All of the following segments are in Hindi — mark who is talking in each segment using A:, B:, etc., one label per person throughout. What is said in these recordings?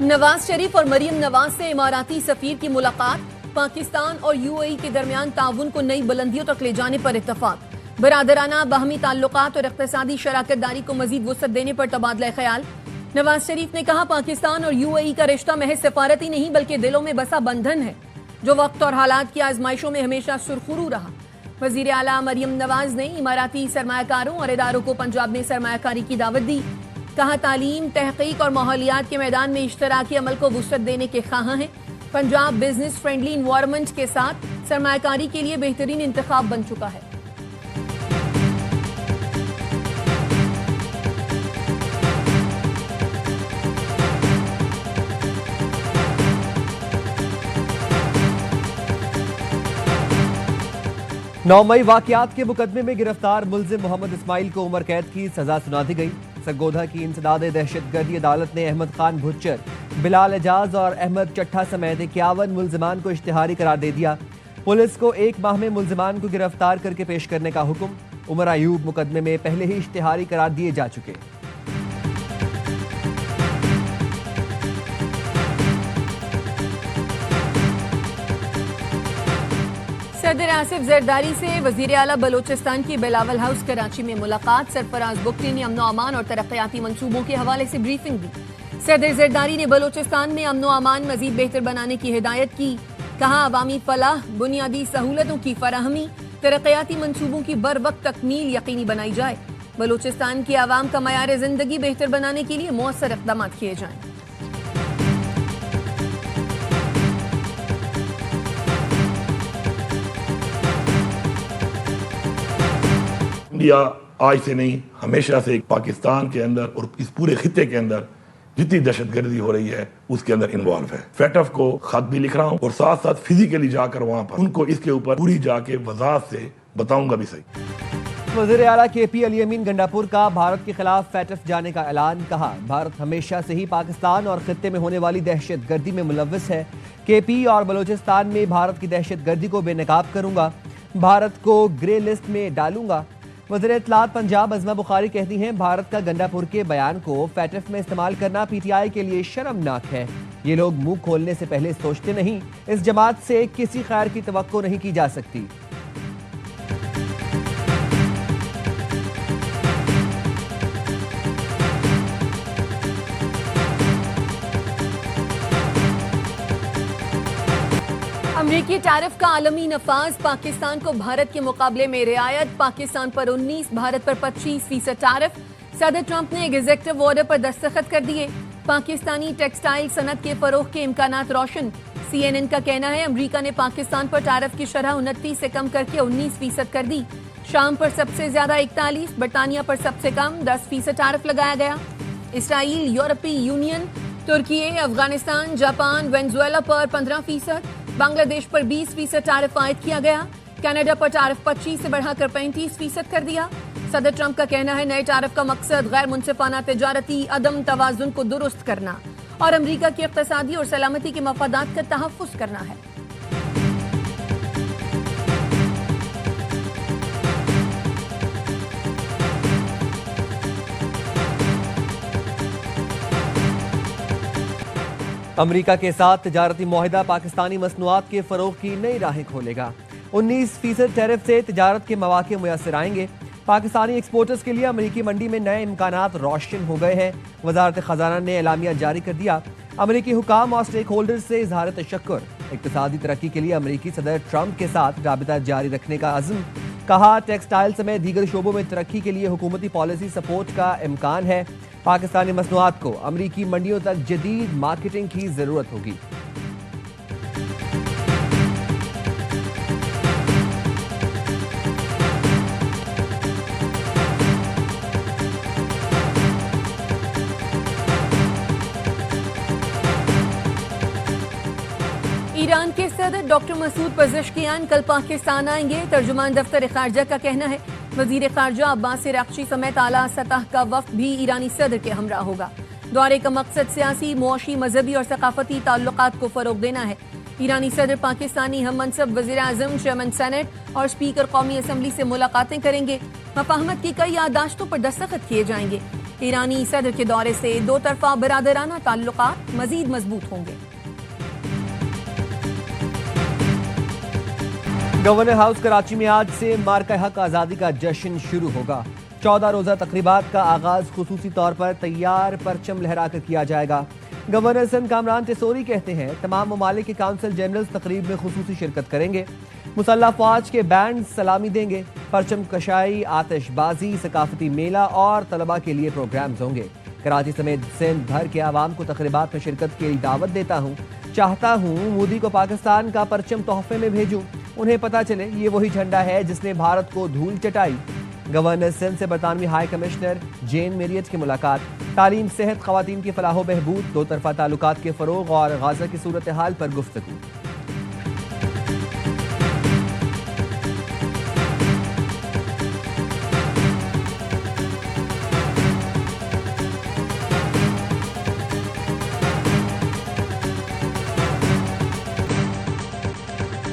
A: नवाज शरीफ और मरियम नवाज से इमाराती सफीर की मुलाकात। पाकिस्तान और यूएई के दरमियान ताउन को नई बुलंदियों तक ले जाने पर इत्तफाक। बरादराना बाहमी ताल्लुकात और इख्तिसादी शराकतदारी को मजीद वुसअत देने पर तबादला ख्याल। नवाज शरीफ ने कहा, पाकिस्तान और यूएई का रिश्ता महज सिफारती नहीं बल्कि दिलों में बसा बंधन है जो वक्त और हालात की आजमाइशों में हमेशा सुरखरू रहा। वजीर आला मरियम नवाज ने इमाराती सरमायाकारों और इदारों को पंजाब में सरमायाकारी की दावत दी। कहा, तालीम, तहकीक और माहौलियात के मैदान में इश्तराकी अमल को वुसअत देने के ख्वाह हैं। पंजाब बिजनेस फ्रेंडली इन्वायरमेंट के साथ सरमायाकारी के लिए बेहतरीन इंतखाब बन चुका है।
B: नौ मई वाकयात के मुकदमे में गिरफ्तार मुलजिम मोहम्मद इस्माइल को उम्र कैद की सजा सुना दी गई। सरगोधा की इंसदाद दहशतगर्दी अदालत ने अहमद खान भुच्चर, बिलाल एजाज और अहमद चट्ठा समेत 51 मुलजिमान को इश्तिहारी करार दे दिया। पुलिस को 1 माह में मुलजिमान को गिरफ्तार करके पेश करने का हुक्म। उमर अयूब मुकदमे में पहले ही इश्तिहारी करार दिए जा चुके।
A: सदर आसिफ जरदारी से वजीर आला बलोचिस्तान की बिलावल हाउस कराची में मुलाकात। सरफराज बुख्ती ने अमनो अमान और तरक्याती मंसूबों के हवाले से ब्रीफिंग दी। सदर जरदारी ने बलोचिस्तान में अमनो अमान मजीद बेहतर बनाने की हिदायत की। कहा, अवामी फलाह, बुनियादी सहूलतों की फराहमी, तरक्याती मंसूबों की बर वक्त तकमील यकीनी बनाई जाए। बलोचिस्तान की आवाम का मयार जिंदगी बेहतर बनाने के लिए मौसर इक़दाम किए जाएं।
C: इंडिया आज से नहीं, हमेशा से पाकिस्तान के अंदर और इस पूरे खित्ते के अंदर जितनी दहशतगर्दी हो रही है उसके अंदर इन्वॉल्व है। फैटफ को खत भी लिख रहा हूँ और साथ साथ फिजिकली जाकर वहां पर उनको इसके ऊपर पूरी जाके वजाहत से बताऊंगा भी सही।
B: वज़ीर आला केपी अली अमीन गंडापुर का भारत के खिलाफ फैटफ जाने का ऐलान। कहा, भारत हमेशा से ही पाकिस्तान और खित्ते में होने वाली दहशतगर्दी में मुलव्वस है। केपी और बलोचिस्तान में भारत की दहशतगर्दी को बेनकाब करूंगा, भारत को ग्रे लिस्ट में डालूंगा। वज़ीर इत्तलात पंजाब अज़मा बुखारी कहती हैं, भारत का गंडापुर के बयान को फैटफ में इस्तेमाल करना पीटीआई के लिए शर्मनाक है। ये लोग मुंह खोलने से पहले सोचते नहीं। इस जमात से किसी खैर की तवक्को नहीं की जा सकती।
A: अमरीकी टैरिफ का आलमी नफाज। पाकिस्तान को भारत के मुकाबले में रियायत। पाकिस्तान पर 19, भारत पर 25% टैरिफ। सदर ट्रंप ने एग्जीक्यूटिव ऑर्डर पर दस्तखत कर दिए। पाकिस्तानी टेक्सटाइल सनत के फरोग के इम्कानात रोशन। CNN का कहना है, अमरीका ने पाकिस्तान पर टैरिफ की शरह 29 से कम करके 19% कर दी। शाम पर सबसे ज्यादा 41, बरतानिया पर सबसे कम 10% टैरिफ लगाया गया। इसराइल, यूरोपीय यूनियन, तुर्की, अफगानिस्तान, जापान, वेनेजुएला पर 15%, बांग्लादेश पर 20% टैरिफ आयद किया गया। कनाडा पर टैरिफ 25 से बढ़ाकर 35% कर दिया। सदर ट्रंप का कहना है, नए टैरिफ का मकसद गैर मुनसिफाना तिजारती अदम तवाजुन को दुरुस्त करना और अमरीका की इक्तिसादी और सलामती के मफादात का तहफ़्फ़ुज़ करना है।
B: अमरीका के साथ तिजारती मुआहिदा पाकिस्तानी मसनूआत के फरोग की नई राहें खोलेगा। 19% टैरिफ से तिजारत के मौके मुयसर आएंगे। पाकिस्तानी एक्सपोर्टर्स के लिए अमरीकी मंडी में नए इम्कानात रोशन हो गए हैं। वजारत खजाना ने एलामिया जारी कर दिया। अमरीकी हुकाम और स्टेक होल्डर्स से इजहार तशक्कुर। इक्तिसादी तरक्की के लिए अमरीकी सदर ट्रंप के साथ राबिता जारी रखने का अज़्म। कहा, टेक्सटाइल समेत दीगर शोबों में तरक्की के लिए हुकूमती पॉलिसी सपोर्ट का इम्कान है। पाकिस्तानी मसनूआत को अमरीकी मंडियों तक जदीद मार्केटिंग की जरूरत होगी।
A: ईरान के सदर डॉक्टर मसूद पज़ेश्कियान कल पाकिस्तान आएंगे। तर्जुमान दफ्तर खारजा का कहना है, वजीर खारजा अब्बास अराग़ची समेत आला सतह का वफ्द भी ईरानी सदर के हमरा होगा। दौरे का मकसद सियासी, मुआशी, मजहबी और सकाफती ताल्लुकात को फरोग देना है। ईरानी सदर पाकिस्तानी हम मनसब वज़ीर आज़म, चेयरमैन सेनेट और स्पीकर कौमी असम्बली से मुलाकातें करेंगे। मफाहमत की कई याददाश्तों पर दस्तखत किए जाएंगे। ईरानी सदर के दौरे से दो तरफा बरादराना ताल्लुकात मजीद मजबूत होंगे।
B: गवर्नर हाउस कराची में आज से मार्का हक आज़ादी का जश्न शुरू होगा। 14 रोज़ा तकरीबात का आगाज खुसूसी तौर पर तैयार परचम लहरा कर किया जाएगा। गवर्नर सिंध कामरान टेसोरी कहते हैं तमाम ममालिक के काउंसिल जनरल तकरीब में खुसूसी शिरकत करेंगे। मुसल्लह फौज के बैंड सलामी देंगे। परचम कशाई, आतिशबाजी, सकाफती मेला और तलबा के लिए प्रोग्राम्स होंगे। कराची समेत सिंध भर के आवाम को तकरीबात में शिरकत की दावत देता हूँ। चाहता हूँ मोदी को पाकिस्तान का परचम तोहफे में भेजूं। उन्हें पता चले ये वही झंडा है जिसने भारत को धूल चटाई। गवर्नर सिंध से बरतानवी हाई कमिश्नर जेन मेरियट की मुलाकात। तालीम, सेहत, खवातीन की फलाह बहबूद, दो तरफा ताल्लुकात के फरोग और गाजा की सूरत हाल पर गुफ्तगू।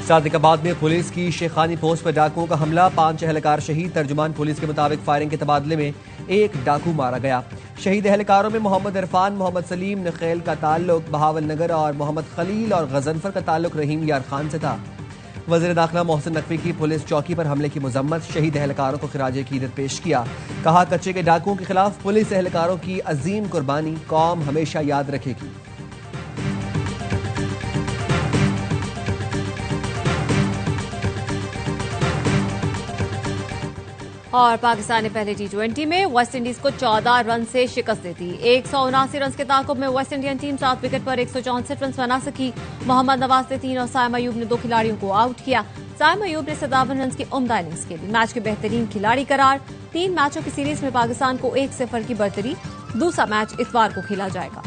B: सादिकाबाद में पुलिस की शेखानी पोस्ट पर डाकुओं का हमला, 5 एहलकार शहीद। तर्जुमान पुलिस के मुताबिक फायरिंग के तबादले में एक डाकू मारा गया। शहीद एहलकारों में मोहम्मद इरफान, मोहम्मद सलीम नखेल का ताल्लुक बहावल नगर और मोहम्मद खलील और गजनफर का ताल्लुक रहीम यार खान से था। वज़ीर दाखिला मोहसिन नकवी की पुलिस चौकी पर हमले की मजम्मत। शहीद एहलकारों को खिराज अकीदत पेश किया। कहा कच्चे के डाकुओं के खिलाफ पुलिस एहलकारों की अजीम कुर्बानी कौम हमेशा याद रखेगी।
D: और पाकिस्तान ने पहले T20 में वेस्ट इंडीज को 14 रन से शिकस्त दे दी। 179 रन के ताकुब में वेस्ट इंडियन टीम 7 विकेट पर 164 रन बना सकी। मोहम्मद नवाज ने 3 और साइम अयूब ने 2 खिलाड़ियों को आउट किया। साइम अयूब ने 57 रन की उम्दा इनिंग्स खेली। मैच के बेहतरीन खिलाड़ी करार। 3 मैचों की सीरीज में पाकिस्तान को 1-0 की बर्तरी। दूसरा मैच इतवार को खेला जाएगा।